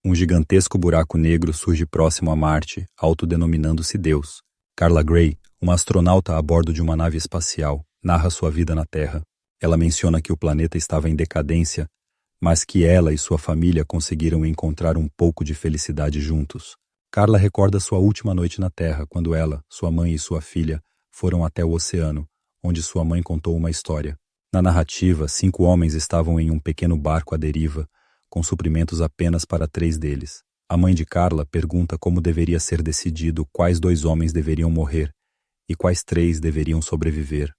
Um gigantesco buraco negro surge próximo a Marte, autodenominando-se Deus. Carla Gray, uma astronauta a bordo de uma nave espacial, narra sua vida na Terra. Ela menciona que o planeta estava em decadência, mas que ela e sua família conseguiram encontrar um pouco de felicidade juntos. Carla recorda sua última noite na Terra, quando ela, sua mãe e sua filha foram até o oceano, onde sua mãe contou uma história. Na narrativa, 5 homens estavam em um pequeno barco à deriva, com suprimentos apenas para 3 deles. A mãe de Carla pergunta como deveria ser decidido quais 2 homens deveriam morrer e quais 3 deveriam sobreviver.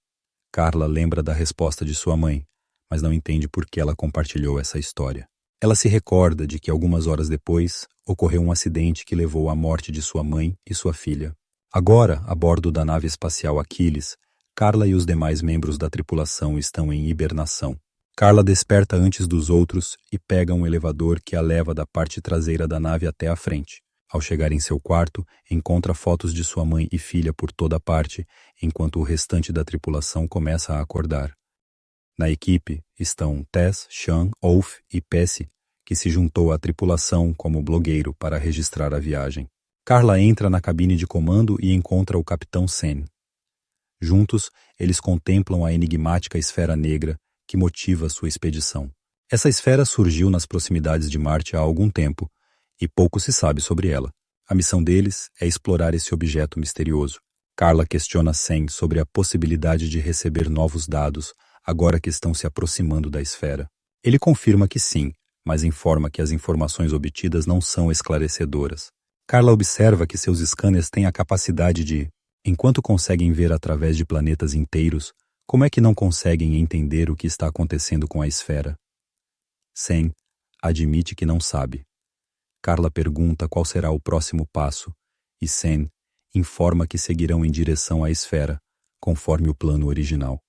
Carla lembra da resposta de sua mãe, mas não entende por que ela compartilhou essa história. Ela se recorda de que algumas horas depois ocorreu um acidente que levou à morte de sua mãe e sua filha. Agora, a bordo da nave espacial Achilles, Carla e os demais membros da tripulação estão em hibernação. Carla desperta antes dos outros e pega um elevador que a leva da parte traseira da nave até a frente. Ao chegar em seu quarto, encontra fotos de sua mãe e filha por toda parte, enquanto o restante da tripulação começa a acordar. Na equipe estão Tess, Sean, Ulf e Pesci, que se juntou à tripulação como blogueiro para registrar a viagem. Carla entra na cabine de comando e encontra o capitão Sen. Juntos, eles contemplam a enigmática esfera negra que motiva sua expedição. Essa esfera surgiu nas proximidades de Marte há algum tempo, e pouco se sabe sobre ela. A missão deles é explorar esse objeto misterioso. Carla questiona Sen sobre a possibilidade de receber novos dados agora que estão se aproximando da esfera. Ele confirma que sim, mas informa que as informações obtidas não são esclarecedoras. Carla observa que seus scanners têm a capacidade de, enquanto conseguem ver através de planetas inteiros, como é que não conseguem entender o que está acontecendo com a esfera? Sen admite que não sabe. Carla pergunta qual será o próximo passo, e Sen informa que seguirão em direção à esfera, conforme o plano original.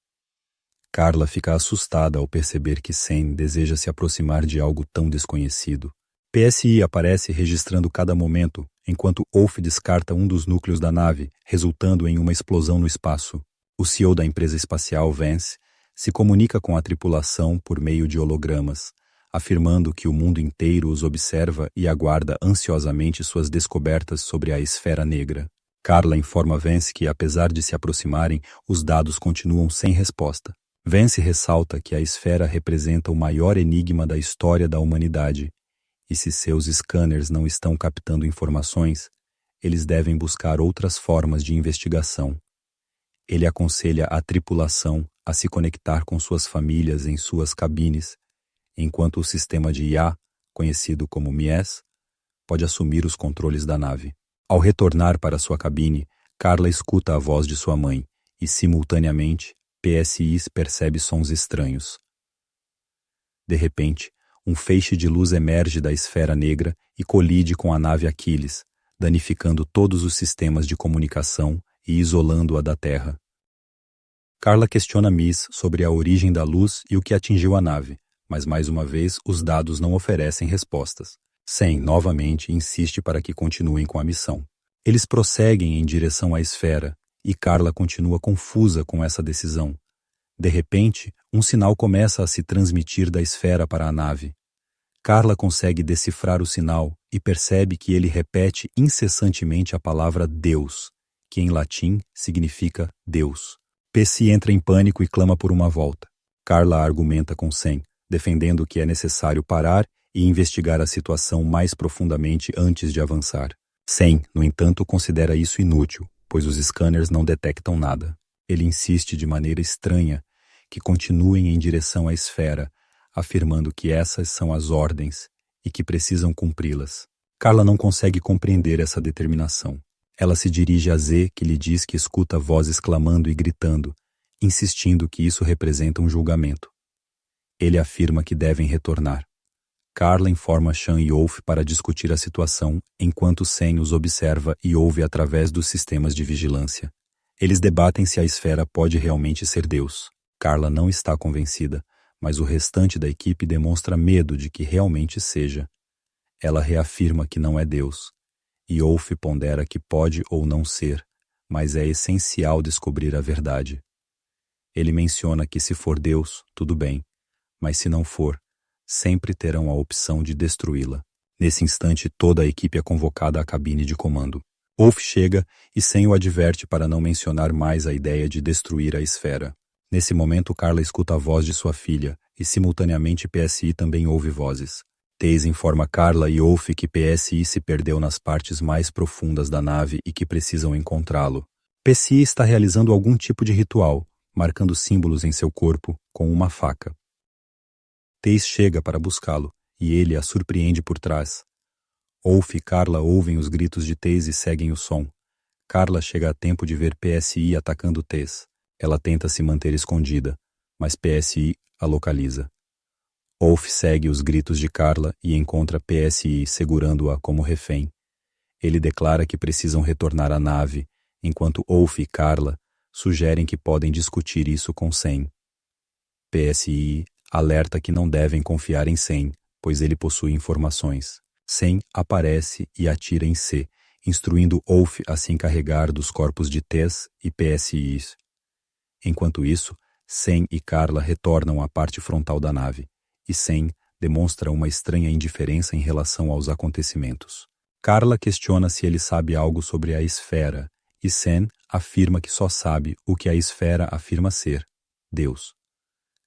Carla fica assustada ao perceber que Sen deseja se aproximar de algo tão desconhecido. PSI aparece registrando cada momento, enquanto Ulf descarta um dos núcleos da nave, resultando em uma explosão no espaço. O CEO da empresa espacial, Vance, se comunica com a tripulação por meio de hologramas, afirmando que o mundo inteiro os observa e aguarda ansiosamente suas descobertas sobre a esfera negra. Carla informa Vance que, apesar de se aproximarem, os dados continuam sem resposta. Vance ressalta que a esfera representa o maior enigma da história da humanidade, e se seus scanners não estão captando informações, eles devem buscar outras formas de investigação. Ele aconselha a tripulação a se conectar com suas famílias em suas cabines, enquanto o sistema de IA, conhecido como Mies, pode assumir os controles da nave. Ao retornar para sua cabine, Carla escuta a voz de sua mãe e, simultaneamente, PSI percebe sons estranhos. De repente, um feixe de luz emerge da esfera negra e colide com a nave Achilles, danificando todos os sistemas de comunicação e isolando-a da Terra. Carla questiona Miss sobre a origem da luz e o que atingiu a nave, mas mais uma vez os dados não oferecem respostas. Sen novamente insiste para que continuem com a missão. Eles prosseguem em direção à esfera e Carla continua confusa com essa decisão. De repente, um sinal começa a se transmitir da esfera para a nave. Carla consegue decifrar o sinal e percebe que ele repete incessantemente a palavra Deus, que em latim significa Deus. Pesci entra em pânico e clama por uma volta. Carla argumenta com Sen, defendendo que é necessário parar e investigar a situação mais profundamente antes de avançar. Sen, no entanto, considera isso inútil, pois os scanners não detectam nada. Ele insiste de maneira estranha que continuem em direção à esfera, afirmando que essas são as ordens e que precisam cumpri-las. Carla não consegue compreender essa determinação. Ela se dirige a Z, que lhe diz que escuta vozes clamando e gritando, insistindo que isso representa um julgamento. Ele afirma que devem retornar. Carla informa Sean e Ulf para discutir a situação, enquanto Sen os observa e ouve através dos sistemas de vigilância. Eles debatem se a esfera pode realmente ser Deus. Carla não está convencida, mas o restante da equipe demonstra medo de que realmente seja. Ela reafirma que não é Deus, e Ulf pondera que pode ou não ser, mas é essencial descobrir a verdade. Ele menciona que se for Deus, tudo bem, mas se não for, sempre terão a opção de destruí-la. Nesse instante, toda a equipe é convocada à cabine de comando. Wolf chega e Sen o adverte para não mencionar mais a ideia de destruir a esfera. Nesse momento, Carla escuta a voz de sua filha e, simultaneamente, PSI também ouve vozes. Taze informa Carla e Wolf que PSI se perdeu nas partes mais profundas da nave e que precisam encontrá-lo. PSI está realizando algum tipo de ritual, marcando símbolos em seu corpo com uma faca. Taze chega para buscá-lo e ele a surpreende por trás. Wolf e Carla ouvem os gritos de Taze e seguem o som. Carla chega a tempo de ver PSI atacando Taze. Ela tenta se manter escondida, mas PSI a localiza. Wolf segue os gritos de Carla e encontra PSI segurando-a como refém. Ele declara que precisam retornar à nave, enquanto Wolf e Carla sugerem que podem discutir isso com Sen. PSI alerta que não devem confiar em Sen, pois ele possui informações. Sen aparece e atira em C, instruindo Wolf a se encarregar dos corpos de Tess e PSIs. Enquanto isso, Sen e Carla retornam à parte frontal da nave, e Sen demonstra uma estranha indiferença em relação aos acontecimentos. Carla questiona se ele sabe algo sobre a esfera, e Sen afirma que só sabe o que a esfera afirma ser: Deus.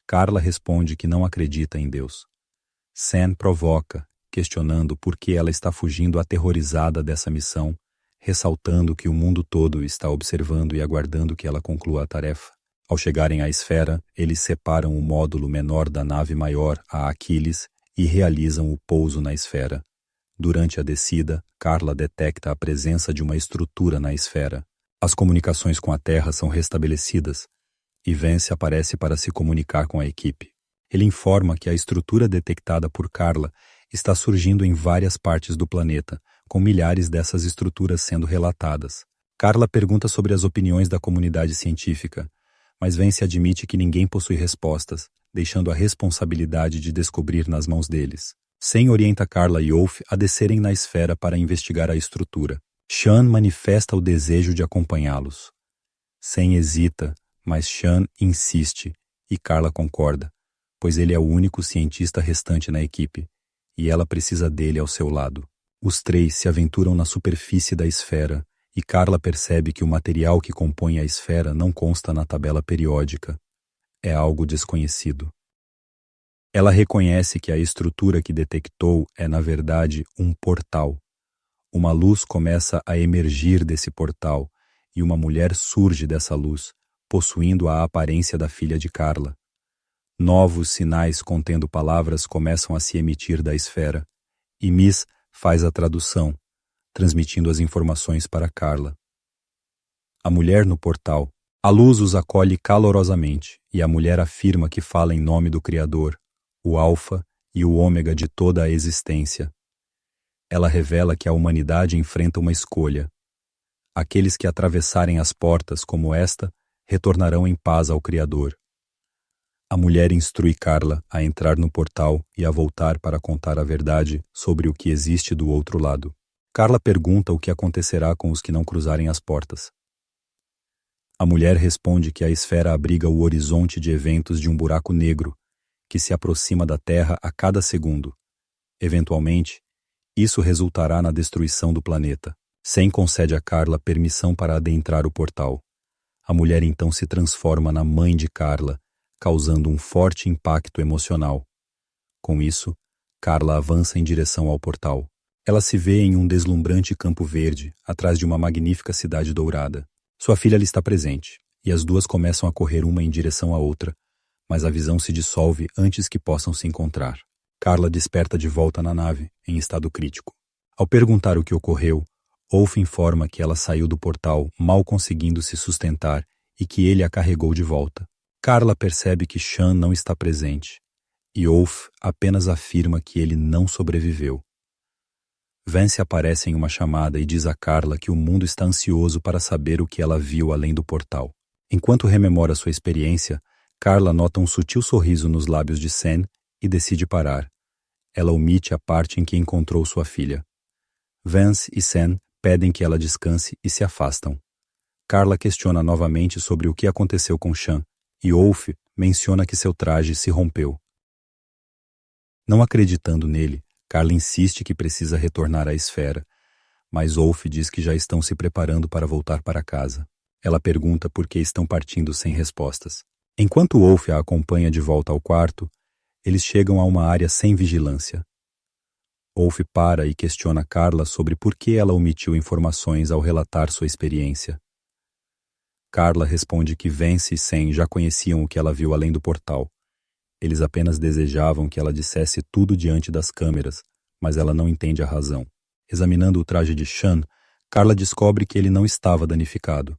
Carla responde que não acredita em Deus. Sen provoca, questionando por que ela está fugindo aterrorizada dessa missão, ressaltando que o mundo todo está observando e aguardando que ela conclua a tarefa. Ao chegarem à esfera, eles separam o módulo menor da nave maior, a Aquiles, e realizam o pouso na esfera. Durante a descida, Carla detecta a presença de uma estrutura na esfera. As comunicações com a Terra são restabelecidas, e Vance aparece para se comunicar com a equipe. Ele informa que a estrutura detectada por Carla está surgindo em várias partes do planeta, com milhares dessas estruturas sendo relatadas. Carla pergunta sobre as opiniões da comunidade científica, mas Vance admite que ninguém possui respostas, deixando a responsabilidade de descobrir nas mãos deles. Sen orienta Carla e Wolf a descerem na esfera para investigar a estrutura. Shan manifesta o desejo de acompanhá-los. Sen hesita, mas Shan insiste, e Carla concorda, pois ele é o único cientista restante na equipe, e ela precisa dele ao seu lado. Os três se aventuram na superfície da esfera, e Carla percebe que o material que compõe a esfera não consta na tabela periódica. É algo desconhecido. Ela reconhece que a estrutura que detectou é, na verdade, um portal. Uma luz começa a emergir desse portal, e uma mulher surge dessa luz, possuindo a aparência da filha de Carla. Novos sinais contendo palavras começam a se emitir da esfera, e Miss faz a tradução, transmitindo as informações para Carla. A mulher no portal. A luz os acolhe calorosamente, e a mulher afirma que fala em nome do Criador, o Alfa e o Ômega de toda a existência. Ela revela que a humanidade enfrenta uma escolha. Aqueles que atravessarem as portas como esta retornarão em paz ao Criador. A mulher instrui Carla a entrar no portal e a voltar para contar a verdade sobre o que existe do outro lado. Carla pergunta o que acontecerá com os que não cruzarem as portas. A mulher responde que a esfera abriga o horizonte de eventos de um buraco negro, que se aproxima da Terra a cada segundo. Eventualmente, isso resultará na destruição do planeta. Sen concede a Carla permissão para adentrar o portal. A mulher então se transforma na mãe de Carla, causando um forte impacto emocional. Com isso, Carla avança em direção ao portal. Ela se vê em um deslumbrante campo verde, atrás de uma magnífica cidade dourada. Sua filha lhe está presente, e as duas começam a correr uma em direção à outra, mas a visão se dissolve antes que possam se encontrar. Carla desperta de volta na nave, em estado crítico. Ao perguntar o que ocorreu, Wolf informa que ela saiu do portal mal conseguindo se sustentar e que ele a carregou de volta. Carla percebe que Shan não está presente, e Wolf apenas afirma que ele não sobreviveu. Vance aparece em uma chamada e diz a Carla que o mundo está ansioso para saber o que ela viu além do portal. Enquanto rememora sua experiência, Carla nota um sutil sorriso nos lábios de Sen e decide parar. Ela omite a parte em que encontrou sua filha. Vance e Sen pedem que ela descanse e se afastam. Carla questiona novamente sobre o que aconteceu com Shan, e Wolf menciona que seu traje se rompeu. Não acreditando nele, Carla insiste que precisa retornar à esfera, mas Wolf diz que já estão se preparando para voltar para casa. Ela pergunta por que estão partindo sem respostas. Enquanto Wolf a acompanha de volta ao quarto, eles chegam a uma área sem vigilância. Wolf para e questiona Carla sobre por que ela omitiu informações ao relatar sua experiência. Carla responde que Vance e Sam já conheciam o que ela viu além do portal. Eles apenas desejavam que ela dissesse tudo diante das câmeras, mas ela não entende a razão. Examinando o traje de Sean, Carla descobre que ele não estava danificado.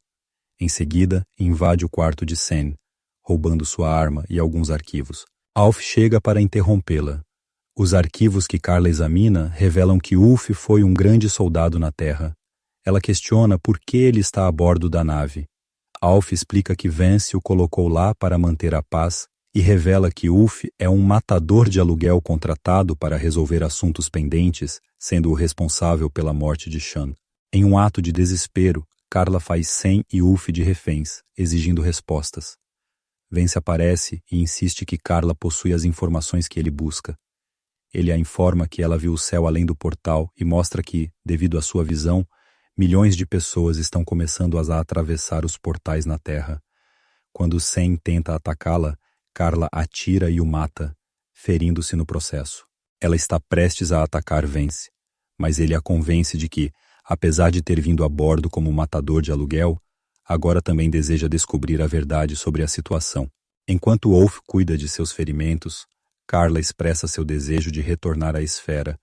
Em seguida, invade o quarto de Sam, roubando sua arma e alguns arquivos. Alf chega para interrompê-la. Os arquivos que Carla examina revelam que Ulf foi um grande soldado na Terra. Ela questiona por que ele está a bordo da nave. Alf explica que Vance o colocou lá para manter a paz e revela que Ulf é um matador de aluguel contratado para resolver assuntos pendentes, sendo o responsável pela morte de Sean. Em um ato de desespero, Carla faz Sam e Ulf de reféns, exigindo respostas. Vance aparece e insiste que Carla possui as informações que ele busca. Ele a informa que ela viu o céu além do portal e mostra que, devido à sua visão, milhões de pessoas estão começando a atravessar os portais na Terra. Quando Sam tenta atacá-la, Carla atira e o mata, ferindo-se no processo. Ela está prestes a atacar Vance, mas ele a convence de que, apesar de ter vindo a bordo como matador de aluguel, agora também deseja descobrir a verdade sobre a situação. Enquanto Wolf cuida de seus ferimentos, Carla expressa seu desejo de retornar à esfera,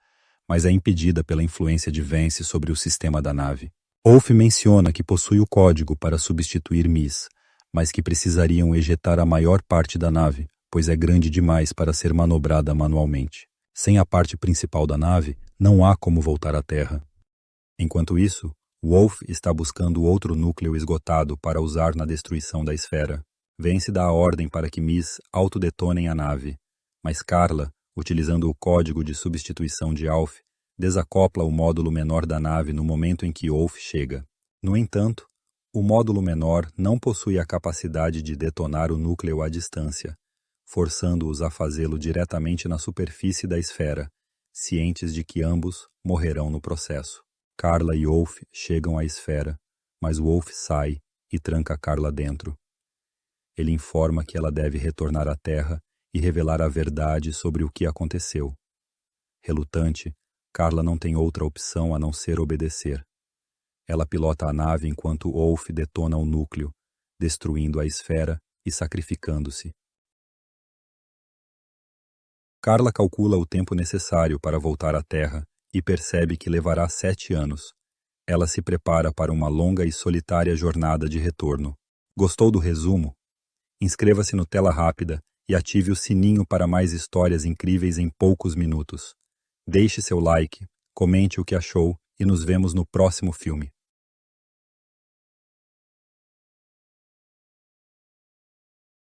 mas é impedida pela influência de Vance sobre o sistema da nave. Wolf menciona que possui o código para substituir Miss, mas que precisariam ejetar a maior parte da nave, pois é grande demais para ser manobrada manualmente. Sem a parte principal da nave, não há como voltar à Terra. Enquanto isso, Wolf está buscando outro núcleo esgotado para usar na destruição da esfera. Vance dá a ordem para que Miss autodetonem a nave, mas Carla, utilizando o código de substituição de Alf, desacopla o módulo menor da nave no momento em que Wolf chega. No entanto, o módulo menor não possui a capacidade de detonar o núcleo à distância, forçando-os a fazê-lo diretamente na superfície da esfera, cientes de que ambos morrerão no processo. Carla e Wolf chegam à esfera, mas Wolf sai e tranca Carla dentro. Ele informa que ela deve retornar à Terra e revelar a verdade sobre o que aconteceu. Relutante, Carla não tem outra opção a não ser obedecer. Ela pilota a nave enquanto Wolf detona o núcleo, destruindo a esfera e sacrificando-se. Carla calcula o tempo necessário para voltar à Terra e percebe que levará 7 anos. Ela se prepara para uma longa e solitária jornada de retorno. Gostou do resumo? Inscreva-se no Tela Rápida e ative o sininho para mais histórias incríveis em poucos minutos. Deixe seu like, comente o que achou e nos vemos no próximo filme.